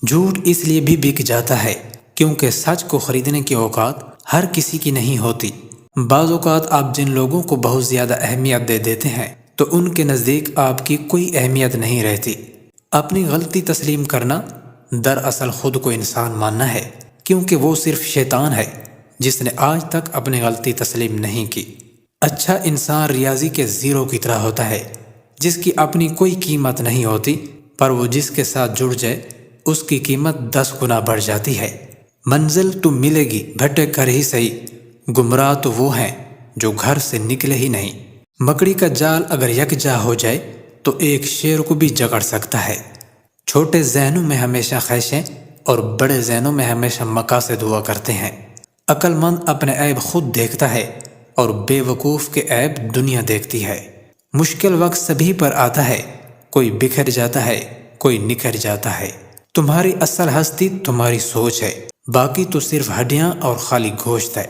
جھوٹ اس لیے بھی بک جاتا ہے کیونکہ سچ کو خریدنے کی اوقات ہر کسی کی نہیں ہوتی۔ بعض اوقات آپ جن لوگوں کو بہت زیادہ اہمیت دے دیتے ہیں تو ان کے نزدیک آپ کی کوئی اہمیت نہیں رہتی۔ اپنی غلطی تسلیم کرنا دراصل خود کو انسان ماننا ہے، کیونکہ وہ صرف شیطان ہے جس نے آج تک اپنی غلطی تسلیم نہیں کی۔ اچھا انسان ریاضی کے زیرو کی طرح ہوتا ہے جس کی اپنی کوئی قیمت نہیں ہوتی، پر وہ جس کے ساتھ جڑ جائے اس کی قیمت 10 گنا بڑھ جاتی ہے۔ منزل تو ملے گی بھٹک کر ہی صحیح، گمراہ تو وہ ہیں جو گھر سے نکلے ہی نہیں۔ مکڑی کا جال اگر یکجا ہو جائے تو ایک شیر کو بھی جکڑ سکتا ہے۔ چھوٹے ذہنوں میں ہمیشہ خواہشیں اور بڑے ذہنوں میں ہمیشہ مقاصد ہوا کرتے ہیں۔ عقل مند اپنے عیب خود دیکھتا ہے اور بے وقوف کے عیب دنیا دیکھتی ہے۔ مشکل وقت سبھی پر آتا ہے، کوئی بکھر جاتا ہے، کوئی نکھر جاتا ہے۔ تمہاری اصل ہستی تمہاری سوچ ہے، باقی تو صرف ہڈیاں اور خالی گوشت ہے۔